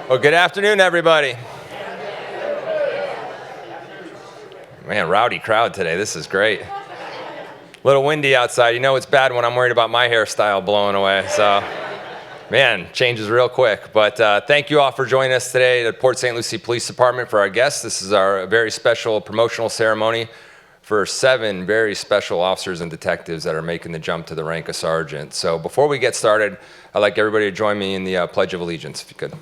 Well, good afternoon, everybody. Man, rowdy crowd today. This is great. A little windy outside. You know it's bad when I'm worried about my hairstyle blowing away. So, man, changes real quick. But thank you all for joining us today at Port St. Lucie Police Department for our guests. This is our very special promotional ceremony for 7 very special officers and detectives that are making the jump to the rank of sergeant. So before we get started, I'd like everybody to join me in the Pledge of Allegiance, if you could.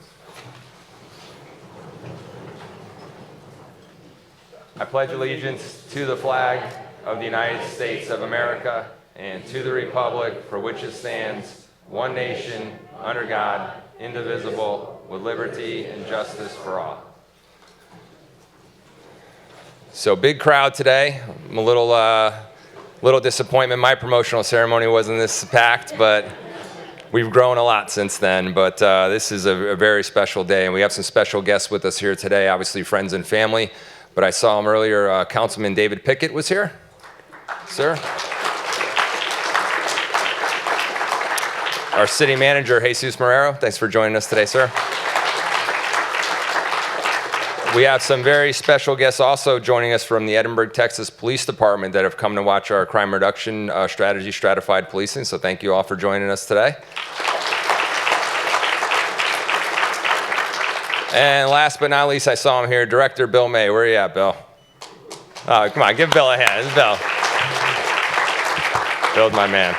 I pledge allegiance to the flag of the United States of America and to the republic for which it stands, one nation, under God, indivisible, with liberty and justice for all. So big crowd today. I'm a little disappointment. My promotional ceremony wasn't this packed, but we've grown a lot since then. But this is a very special day, and we have some special guests with us here today, obviously friends and family. But I saw him earlier, Councilman David Pickett was here. Sir. Our city manager, Jesus Marrero, thanks for joining us today, sir. We have some very special guests also joining us from the Edinburgh, Texas Police Department that have come to watch our crime reduction strategy, stratified policing. So thank you all for joining us today. And last but not least, I saw him here, Director Bill May. Where are you at, Bill? Oh, come on, give Bill a hand. This is Bill. Bill's my man.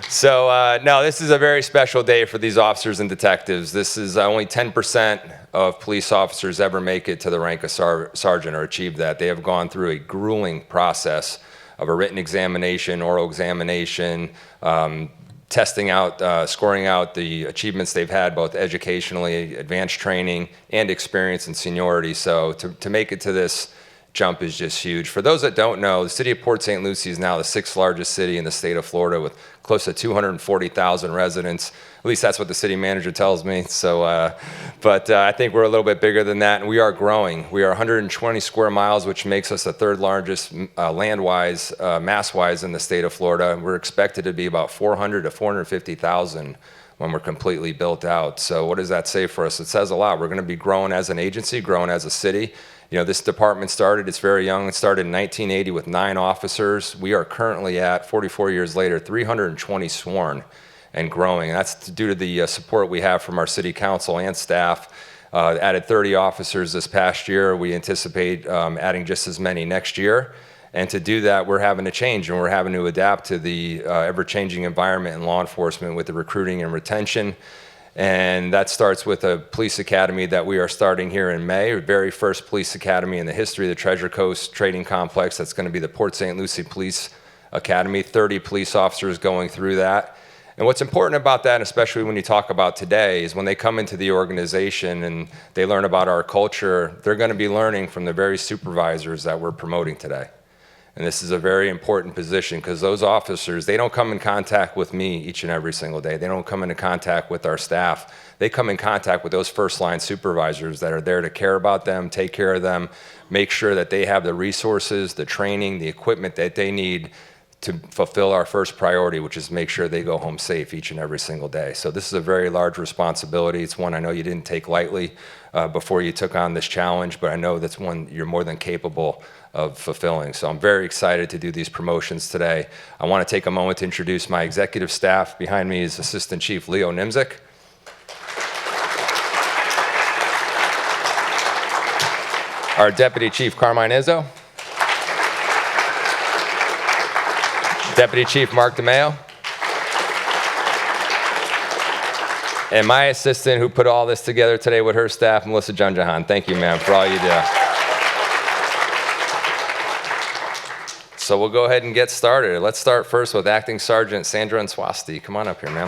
So, no, this is a very special day for these officers and detectives. This is only 10% of police officers ever make it to the rank of sergeant or achieve that. They have gone through a grueling process of a written examination, oral examination, testing out, scoring out the achievements they've had, both educationally, advanced training, and experience and seniority. So to make it to this jump is just huge. For those that don't know, the city of Port St. Lucie is now the 6th largest city in the state of Florida with close to 240,000 residents. At least that's what the city manager tells me. So, but I think we're a little bit bigger than that, and we are growing. We are 120 square miles, which makes us the 3rd largest land-wise, mass-wise in the state of Florida. We're expected to be about 400 to 450,000 when we're completely built out. So what does that say for us? It says a lot. We're going to be growing as an agency, growing as a city. You know, this department started, it's very young. It started in 1980 with 9 officers. We are currently at, 44 years later, 320 sworn and growing. And that's due to the support we have from our city council and staff. Added 30 officers this past year. We anticipate adding just as many next year. And to do that, we're having to change and we're having to adapt to the ever-changing environment in law enforcement with the recruiting and retention. And that starts with a police academy that we are starting here in May, the very first police academy in the history of the Treasure Coast Trading Complex. That's going to be the Port St. Lucie Police Academy, 30 police officers going through that. And what's important about that, especially when you talk about today, is when they come into the organization and they learn about our culture, they're going to be learning from the very supervisors that we're promoting today. And this is a very important position because those officers, they don't come in contact with me each and every single day. They don't come into contact with our staff. They come in contact with those first-line supervisors that are there to care about them, take care of them, make sure that they have the resources, the training, the equipment that they need to fulfill our first priority, which is make sure they go home safe each and every single day. So this is a very large responsibility. It's one I know you didn't take lightly before you took on this challenge, but I know that's one you're more than capable of fulfilling. So I'm very excited to do these promotions today. I want to take a moment to introduce my executive staff. Behind me is Assistant Chief Leo Nimzik. Our Deputy Chief Carmine Izzo. Deputy Chief Mark DeMeo. And my assistant who put all this together today with her staff, Melissa Junjahan. Thank you, ma'am, for all you do. So we'll go ahead and get started. Let's start first with Acting Sergeant Sandra Rodriguez. Come on up here, ma'am.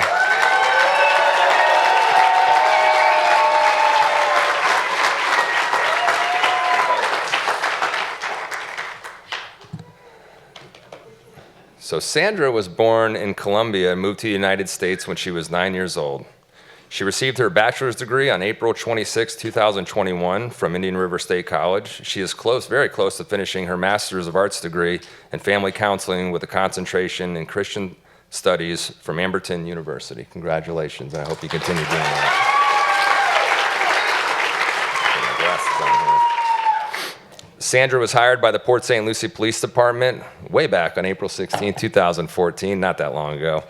So Sandra was born in Colombia and moved to the United States when she was 9 years old. She received her bachelor's degree on April 26, 2021 from Indian River State College. She is very close to finishing her Master's of Arts degree in Family Counseling with a concentration in Christian Studies from Amberton University. Congratulations, and I hope you continue doing that. Sandra was hired by the Port St. Lucie Police Department way back on April 16, 2014, not that long ago,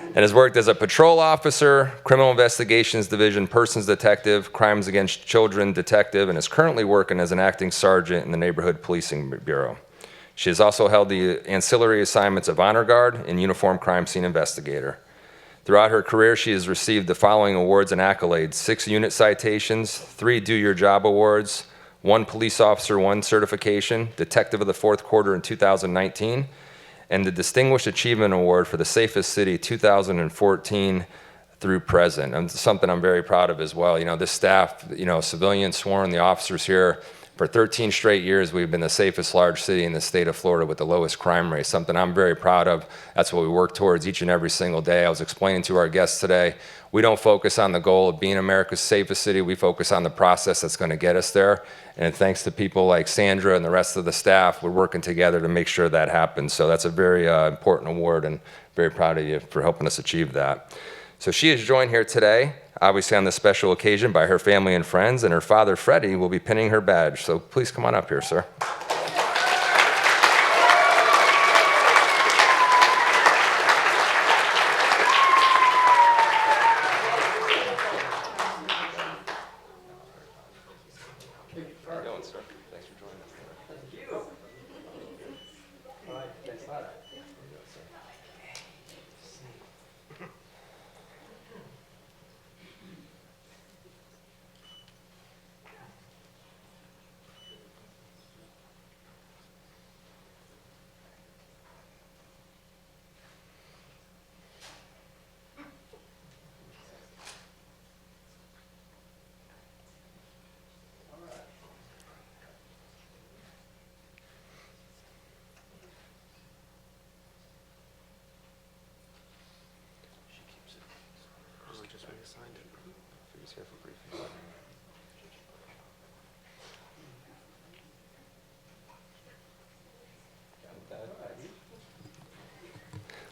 and has worked as a patrol officer, criminal investigations division persons detective, crimes against children detective, and is currently working as an acting sergeant in the Neighborhood Policing Bureau. She has also held the ancillary assignments of honor guard and uniform crime scene investigator. Throughout her career, she has received the following awards and accolades: 6 unit citations, 3 Do Your Job awards, 1 Police Officer 1 certification, Detective of the Fourth Quarter in 2019, and the Distinguished Achievement Award for the Safest City 2014 through present. And something I'm very proud of as well. You know, this staff, you know, civilians sworn, the officers here, for 13 straight years, we've been the safest large city in the state of Florida with the lowest crime rate, something I'm very proud of. That's what we work towards each and every single day. I was explaining to our guests today, we don't focus on the goal of being America's safest city. We focus on the process that's going to get us there. And thanks to people like Sandra and the rest of the staff, we're working together to make sure that happens. So that's a very important award, and very proud of you for helping us achieve that. So she is joined here today, obviously on this special occasion, by her family and friends, and her father, Freddie, will be pinning her badge. So please come on up here, sir. How are you doing, sir? Thanks for joining us. Thank you. All right, thanks a lot.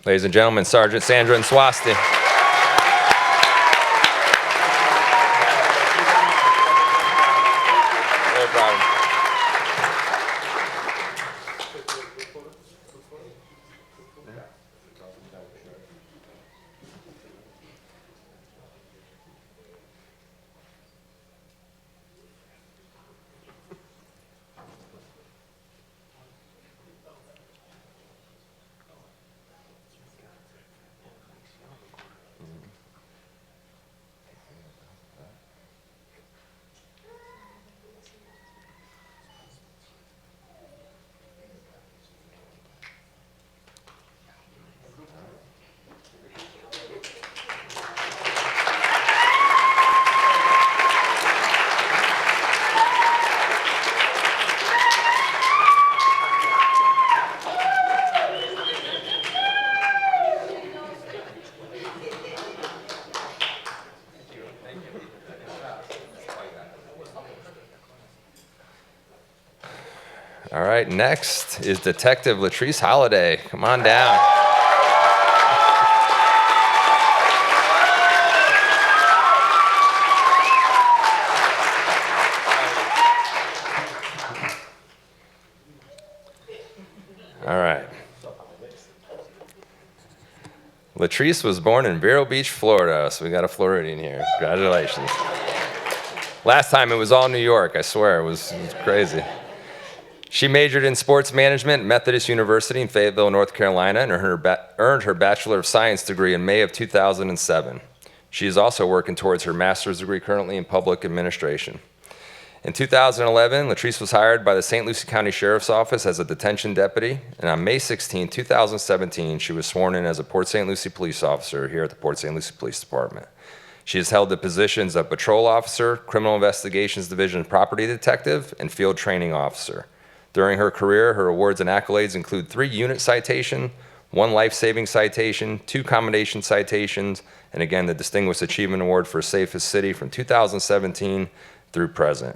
Ladies and gentlemen, Sgt Sandra and Swasti. No problem. All right, next is Detective Latrice Holiday. Come on down. All right. Latrice was born in Vero Beach, Florida, so we got a Floridian here. Congratulations. Last time it was all New York, I swear, it was crazy. She majored in sports management at Methodist University in Fayetteville, North Carolina, and earned her Bachelor of Science degree in May of 2007. She is also working towards her master's degree currently in public administration. In 2011, Latrice was hired by the St. Lucie County Sheriff's Office as a detention deputy, and on May 16, 2017, she was sworn in as a Port St. Lucie police officer here at the Port St. Lucie Police Department. She has held the positions of patrol officer, criminal investigations division property detective, and field training officer. During her career, her awards and accolades include 3 unit citation, 1 life-saving citation, 2 commendation citations, and again, the Distinguished Achievement Award for Safest City from 2017 through present.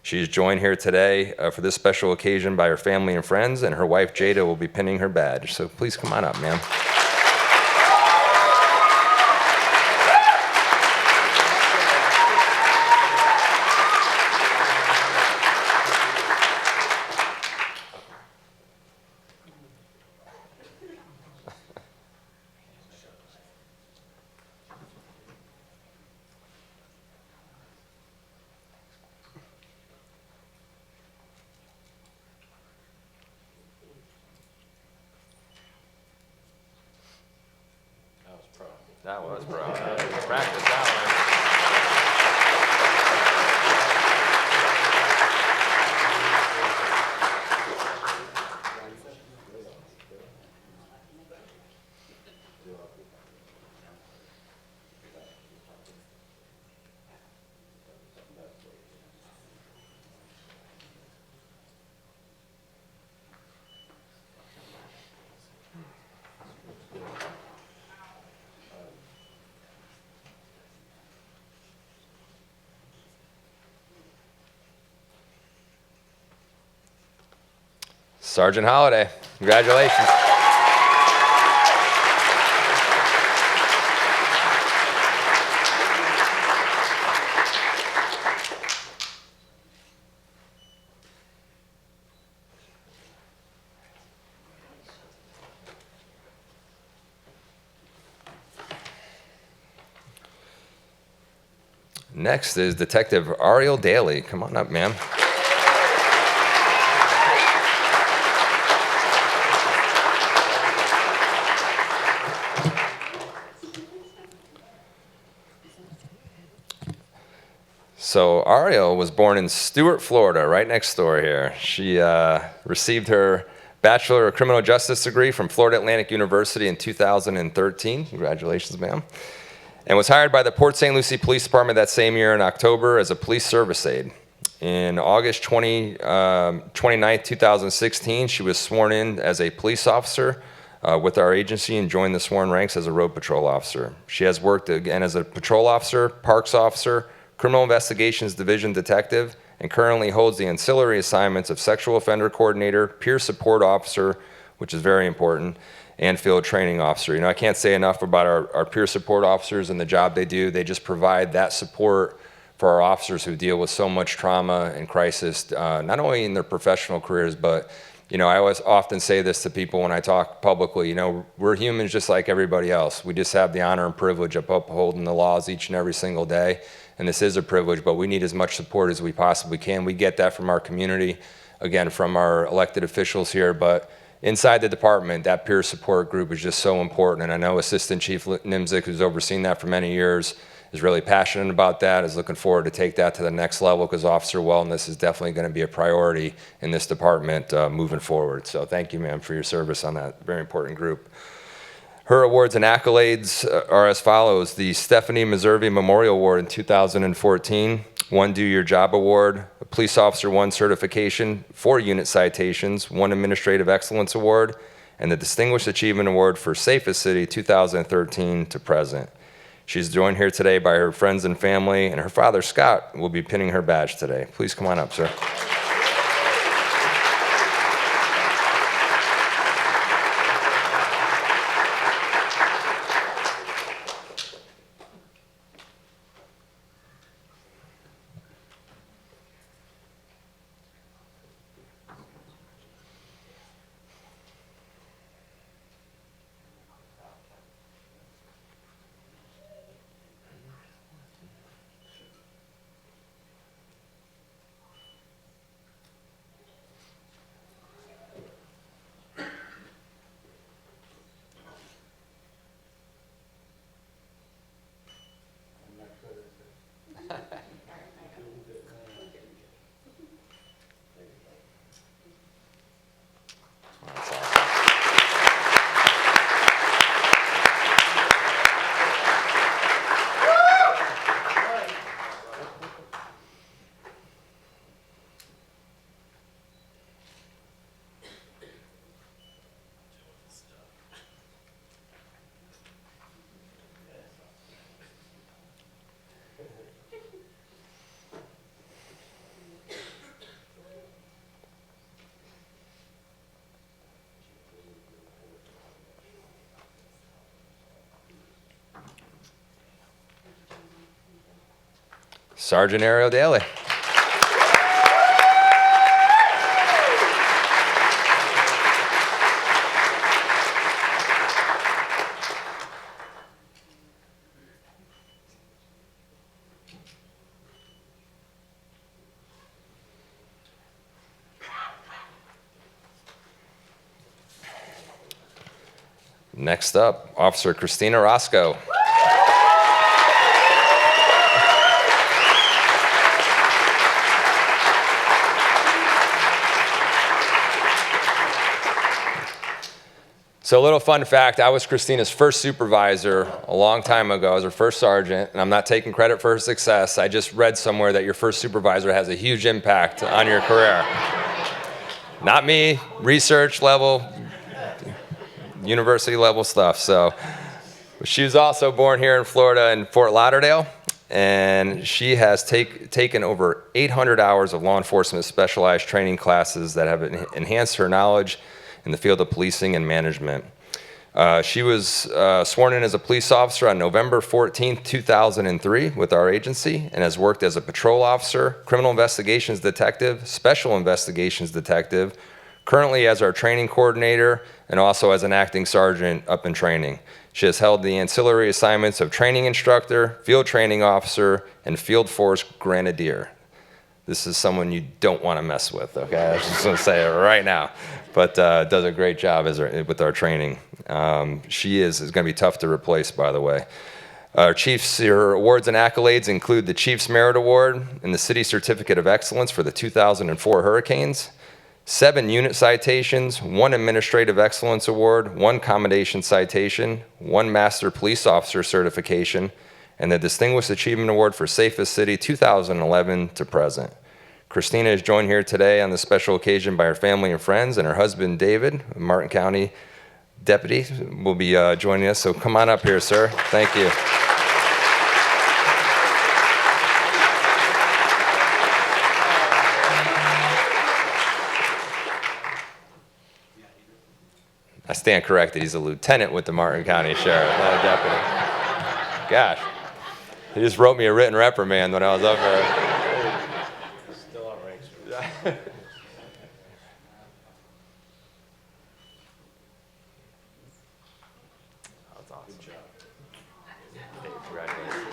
She is joined here today for this special occasion by her family and friends, and her wife, Jada, will be pinning her badge. So please come on up, ma'am. That was, bro. Practice that Sgt Holiday, congratulations. Next is Detective Ameerah Daily. Come on up, ma'am. So Ariel was born in Stuart, Florida, right next door here. She received her Bachelor of Criminal Justice degree from Florida Atlantic University in 2013. Congratulations, ma'am. And was hired by the Port St. Lucie Police Department that same year in October as a police service aide. In August 29, 2016, she was sworn in as a police officer with our agency and joined the sworn ranks as a road patrol officer. She has worked again as a patrol officer, parks officer, criminal investigations division detective, and currently holds the ancillary assignments of sexual offender coordinator, peer support officer, which is very important, and field training officer. You know, I can't say enough about our peer support officers and the job they do. They just provide that support for our officers who deal with so much trauma and crisis, not only in their professional careers, but you know, I always often say this to people when I talk publicly, you know, we're humans just like everybody else. We just have the honor and privilege of upholding the laws each and every single day. And this is a privilege, but we need as much support as we possibly can. We get that from our community, again, from our elected officials here, but inside the department, that peer support group is just so important. And I know Assistant Chief Nimzik, who's overseen that for many years, is really passionate about that, is looking forward to take that to the next level, because officer wellness is definitely going to be a priority in this department moving forward. So thank you, ma'am, for your service on that very important group. Her awards and accolades are as follows: the Stephanie Meservey Memorial Award in 2014, one Do Your Job Award, a Police Officer 1 certification, 4 unit citations, 1 Administrative Excellence Award, and the Distinguished Achievement Award for Safest City 2013 to present. She's joined here today by her friends and family, and her father, Scott, will be pinning her badge today. Please come on up, sir. Sgt Ameerah Daily. Next up, Officer Christina Rosco. So a little fun fact, I was Christina's first supervisor a long time ago. I was her first sergeant, and I'm not taking credit for her success. I just read somewhere that your first supervisor has a huge impact on your career. Not me, research level, university level stuff. So she was also born here in Florida in Fort Lauderdale, and she has taken over 800 hours of law enforcement specialized training classes that have enhanced her knowledge in the field of policing and management. She was sworn in as a police officer on November 14, 2003 with our agency, and has worked as a patrol officer, criminal investigations detective, special investigations detective, currently as our training coordinator, and also as an acting sergeant up in training. She has held the ancillary assignments of training instructor, field training officer, and field force grenadier. This is someone you don't want to mess with, okay? I'm just going to say it right now. But does a great job with our training. She is going to be tough to replace, by the way. Her awards and accolades include the Chief's Merit Award and the City Certificate of Excellence for the 2004 hurricanes, 7 unit citations, 1 Administrative Excellence Award, 1 Commendation Citation, 1 Master Police Officer Certification, and the Distinguished Achievement Award for Safest City 2011 to present. Christina is joined here today on this special occasion by her family and friends, and her husband, David, Martin County Deputy, will be joining us. So come on up here, sir. Thank you. I stand corrected. He's a lieutenant with the Martin County Sheriff, not a deputy. Gosh. He just wrote me a written reprimand when I was up there. Still on ranks. That's awesome. Good job. Hey, congratulations.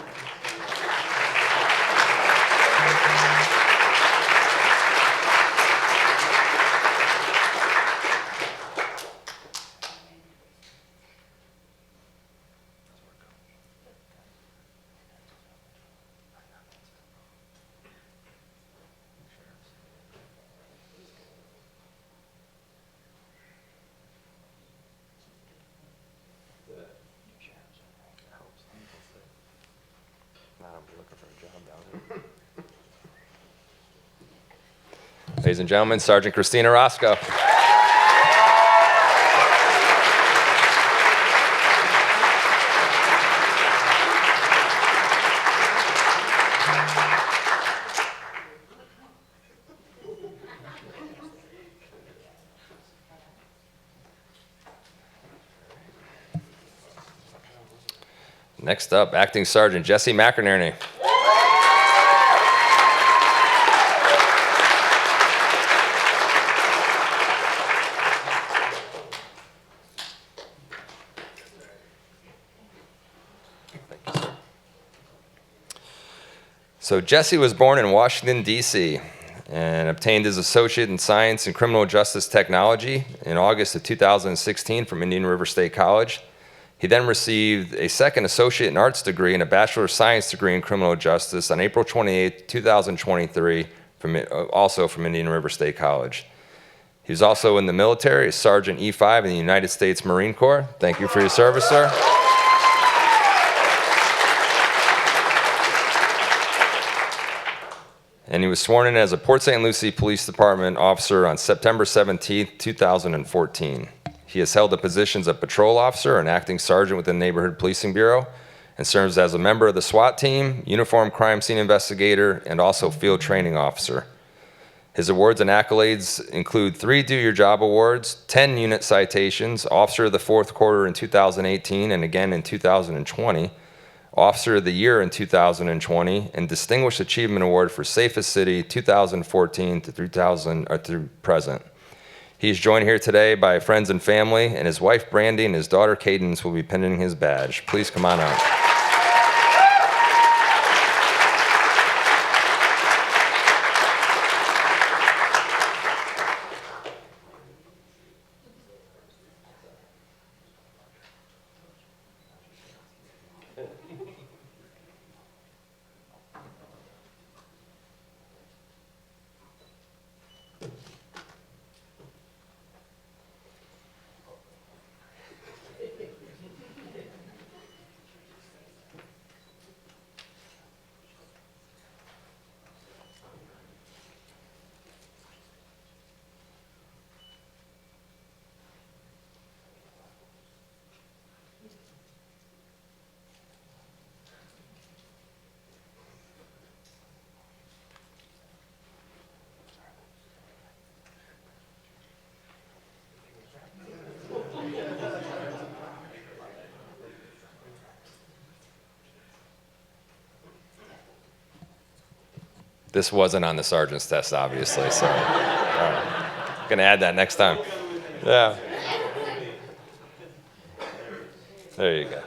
Ladies and gentlemen, Sgt Christina Rosco. Next up, Acting Sergeant Jesse MacKinery. So Jesse was born in Washington, D.C., and obtained his associate in science and criminal justice technology in August of 2016 from Indian River State College. He then received a second associate in arts degree and a bachelor of science degree in criminal justice on April 28, 2023, also from Indian River State College. He was also in the military as Sergeant E5 in the United States Marine Corps. Thank you for your service, sir. And he was sworn in as a Port St. Lucie Police Department officer on September 17, 2014. He has held the positions of patrol officer and acting sergeant within the Neighborhood Policing Bureau, and serves as a member of the SWAT team, uniform crime scene investigator, and also field training officer. His awards and accolades include 3 Do Your Job awards, 10 unit citations, Officer of the Fourth Quarter in 2018 and again in 2020, Officer of the Year in 2020, and Distinguished Achievement Award for Safest City 2014 through present. He is joined here today by friends and family, and his wife Brandy and his daughter Cadence will be pinning his badge. Please come on out. This wasn't on the sergeant's test, obviously, so gonna add that next time. Yeah. There you go.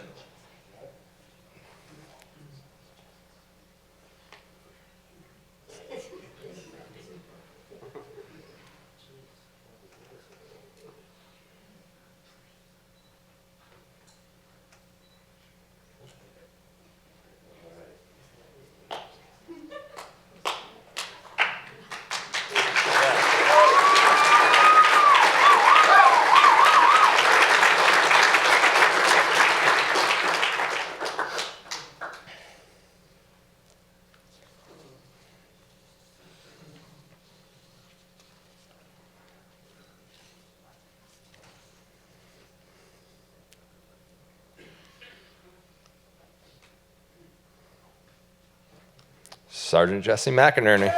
Sgt Jesse MacKinery.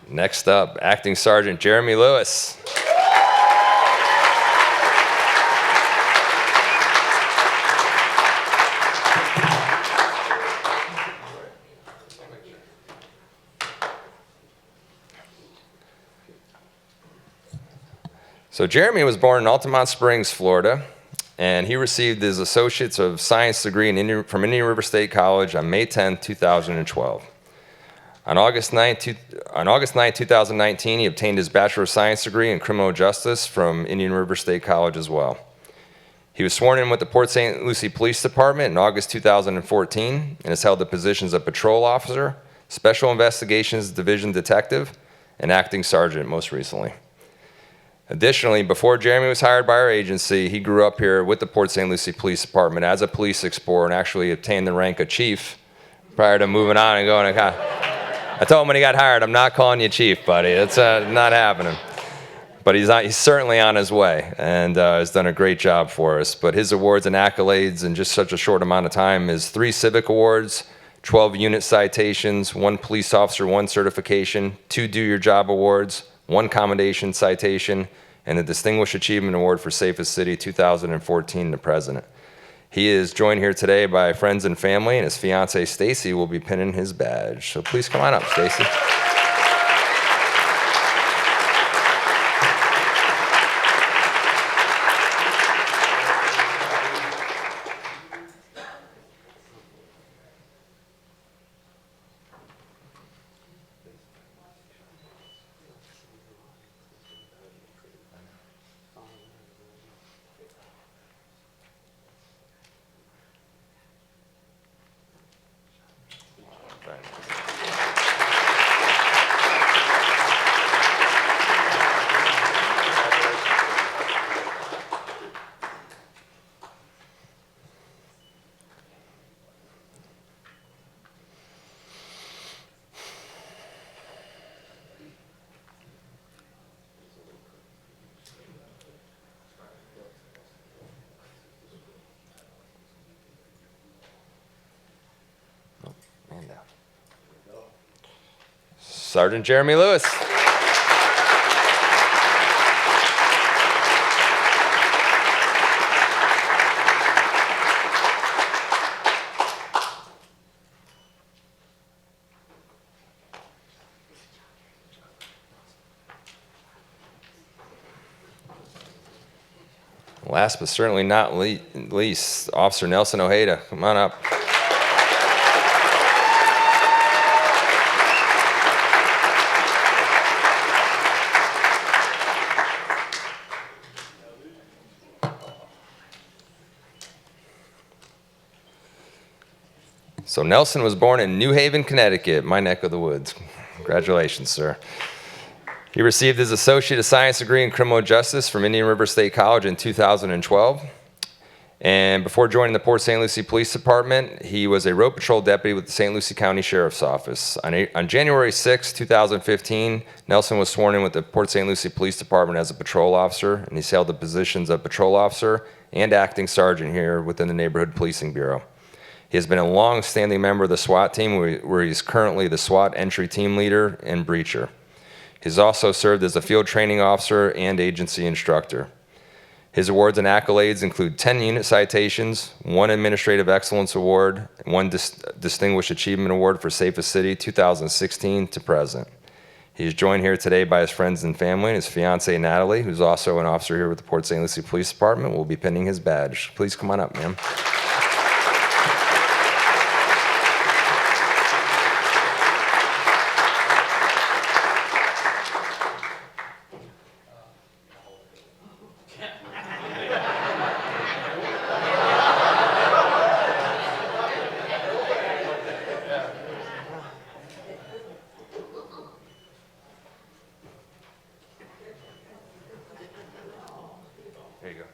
Next up, Acting Sgt Jeremy Lewis. So Jeremy was born in Altamont Springs, Florida, and he received his Associates of Science degree from Indian River State College on May 10, 2012. On August 9, 2019, he obtained his Bachelor of Science degree in Criminal Justice from Indian River State College as well. He was sworn in with the Port St. Lucie Police Department in August 2014 and has held the positions of Patrol Officer, Special Investigations Division Detective, and Acting Sergeant most recently. Additionally, before Jeremy was hired by our agency, he grew up here with the Port St. Lucie Police Department as a police explorer and actually obtained the rank of chief prior to moving on and going to I told him when he got hired, I'm not calling you chief, buddy. That's not happening. But he's certainly on his way and has done a great job for us. But his awards and accolades in just such a short amount of time is 3 civic awards, 12 unit citations, 1 police officer, 1 certification, 2 do your job awards, 1 commendation citation, and the Distinguished Achievement Award for Safest City 2014 to present. He is joined here today by friends and family, and his fiancee Stacy will be pinning his badge. So please come on up, Stacy. Sgt Jeremy Lewis. Last but certainly not least, Officer Nelson Ojeda. Come on up. So Nelson was born in New Haven, Connecticut, my neck of the woods. Congratulations, sir. He received his Associate of Science degree in Criminal Justice from Indian River State College in 2012. And before joining the Port St. Lucie Police Department, he was a road patrol deputy with the St. Lucie County Sheriff's Office. On January 6, 2015, Nelson was sworn in with the Port St. Lucie Police Department as a patrol officer, and he's held the positions of patrol officer and acting sergeant here within the Neighborhood Policing Bureau. He has been a long-standing member of the SWAT team, where he's currently the SWAT entry team leader and breacher. He's also served as a field training officer and agency instructor. His awards and accolades include 10 unit citations, 1 Administrative Excellence Award, and 1 Distinguished Achievement Award for Safest City 2016 to present. He is joined here today by his friends and family and his fiancée, Natalie, who's also an officer here with the Port St. Lucie Police Department, will be pinning his badge. Please come on up, ma'am. There you go.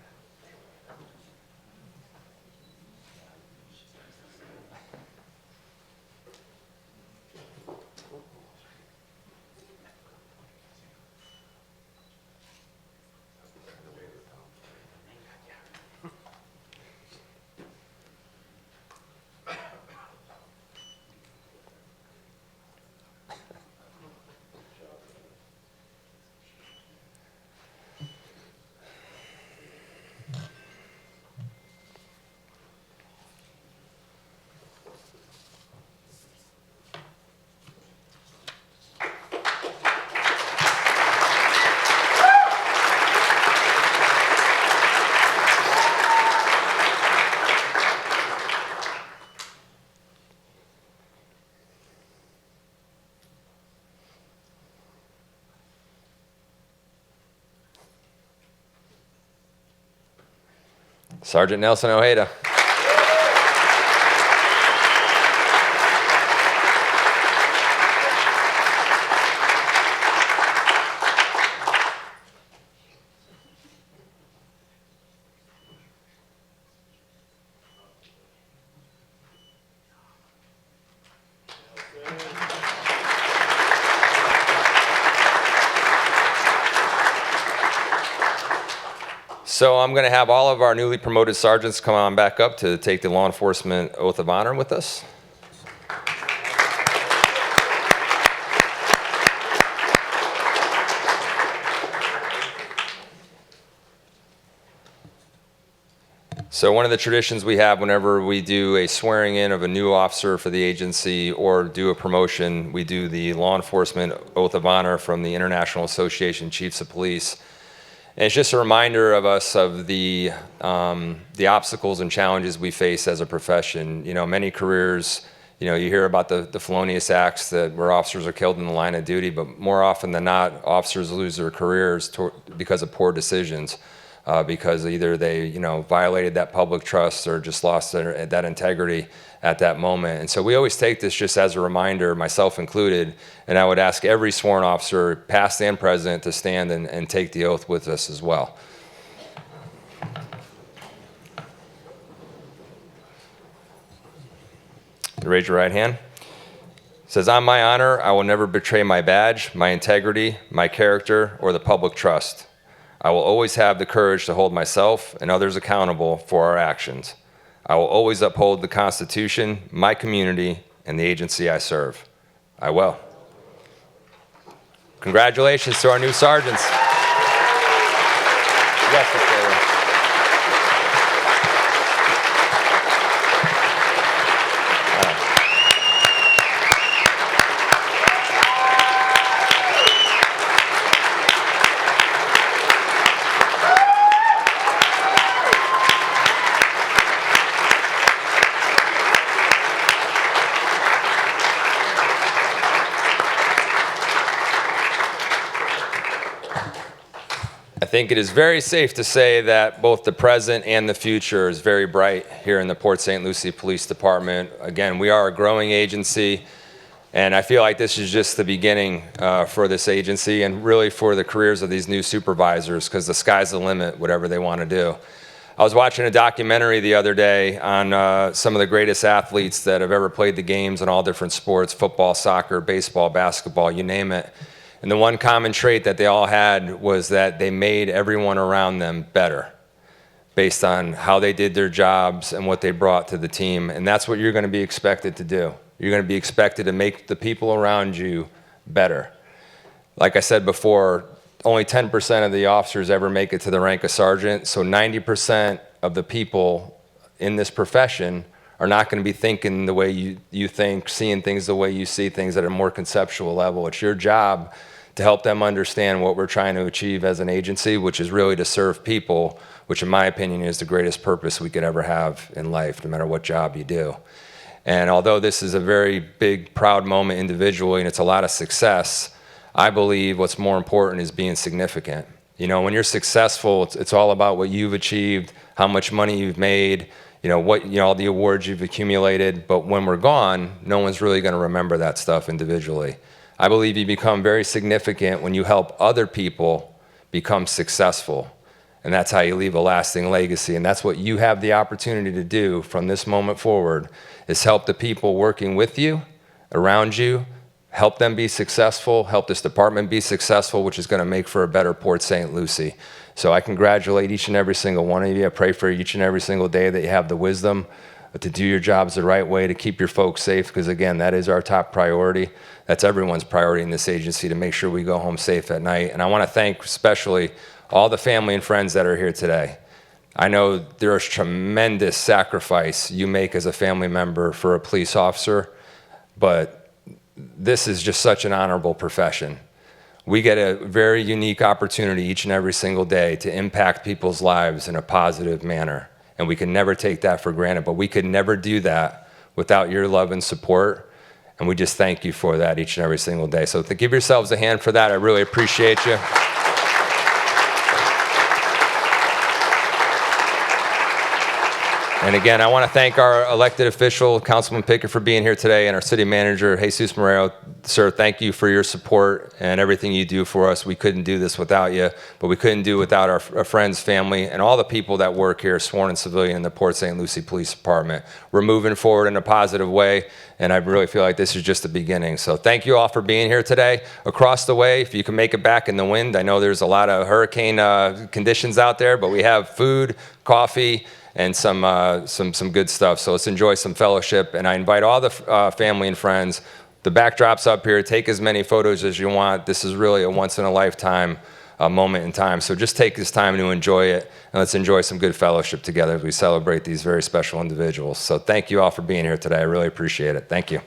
Sergeant Nelson Ojeda. So I'm going to have all of our newly promoted sergeants come on back up to take the law enforcement oath of honor with us. So one of the traditions we have whenever we do a swearing in of a new officer for the agency or do a promotion, we do the law enforcement oath of honor from the International Association of Chiefs of Police. And it's just a reminder of us of the obstacles and challenges we face as a profession. You know, many careers, you know, you hear about the felonious acts where officers are killed in the line of duty, but more often than not, officers lose their careers because of poor decisions, because either they, you know, violated that public trust or just lost that integrity at that moment. And so we always take this just as a reminder, myself included, and I would ask every sworn officer, past and present, to stand and take the oath with us as well. Raise your right hand. It says, on my honor, I will never betray my badge, my integrity, my character, or the public trust. I will always have the courage to hold myself and others accountable for our actions. I will always uphold the Constitution, my community, and the agency I serve. I will. Congratulations to our new sergeants. Yes, Mr. Taylor. I think it is very safe to say that both the present and the future is very bright here in the Port St. Lucie Police Department. Again, we are a growing agency. And I feel like this is just the beginning for this agency and really for the careers of these new supervisors, because the sky's the limit, whatever they want to do. I was watching a documentary the other day on some of the greatest athletes that have ever played the games in all different sports: football, soccer, baseball, basketball, you name it. And the one common trait that they all had was that they made everyone around them better based on how they did their jobs and what they brought to the team. And that's what you're going to be expected to do. You're going to be expected to make the people around you better. Like I said before, only 10% of the officers ever make it to the rank of sergeant, so 90% of the people in this profession are not going to be thinking the way you think, seeing things the way you see things at a more conceptual level. It's your job to help them understand what we're trying to achieve as an agency, which is really to serve people, which in my opinion is the greatest purpose we could ever have in life, no matter what job you do. And although this is a very big, proud moment individually, and it's a lot of success, I believe what's more important is being significant. You know, when you're successful, it's all about what you've achieved, how much money you've made, all the awards you've accumulated. But when we're gone, no one's really going to remember that stuff individually. I believe you become very significant when you help other people become successful. And that's how you leave a lasting legacy. And that's what you have the opportunity to do from this moment forward, is help the people working with you, around you, help them be successful, help this department be successful, which is going to make for a better Port St. Lucie. So I congratulate each and every single one of you. I pray for each and every single day that you have the wisdom to do your jobs the right way, to keep your folks safe, because again, that is our top priority. That's everyone's priority in this agency, to make sure we go home safe at night. And I want to thank especially all the family and friends that are here today. I know there's tremendous sacrifice you make as a family member for a police officer, but this is just such an honorable profession. We get a very unique opportunity each and every single day to impact people's lives in a positive manner. And we can never take that for granted, but we could never do that without your love and support. And we just thank you for that each and every single day. So give yourselves a hand for that. I really appreciate you. And again, I want to thank our elected official, Councilman Pickett, for being here today, and our city manager, Jesus Morero. Sir, thank you for your support and everything you do for us. We couldn't do this without you, but we couldn't do it without our friends, family, and all the people that work here, sworn and civilian, in the Port St. Lucie Police Department. We're moving forward in a positive way, and I really feel like this is just the beginning. So thank you all for being here today. Across the way, if you can make it back in the wind, I know there's a lot of hurricane conditions out there, but we have food, coffee, and some good stuff. So let's enjoy some fellowship. And I invite all the family and friends. The backdrop's up here. Take as many photos as you want. This is really a once-in-a-lifetime moment in time. So just take this time to enjoy it, and let's enjoy some good fellowship together as we celebrate these very special individuals. So thank you all for being here today. I really appreciate it. Thank you.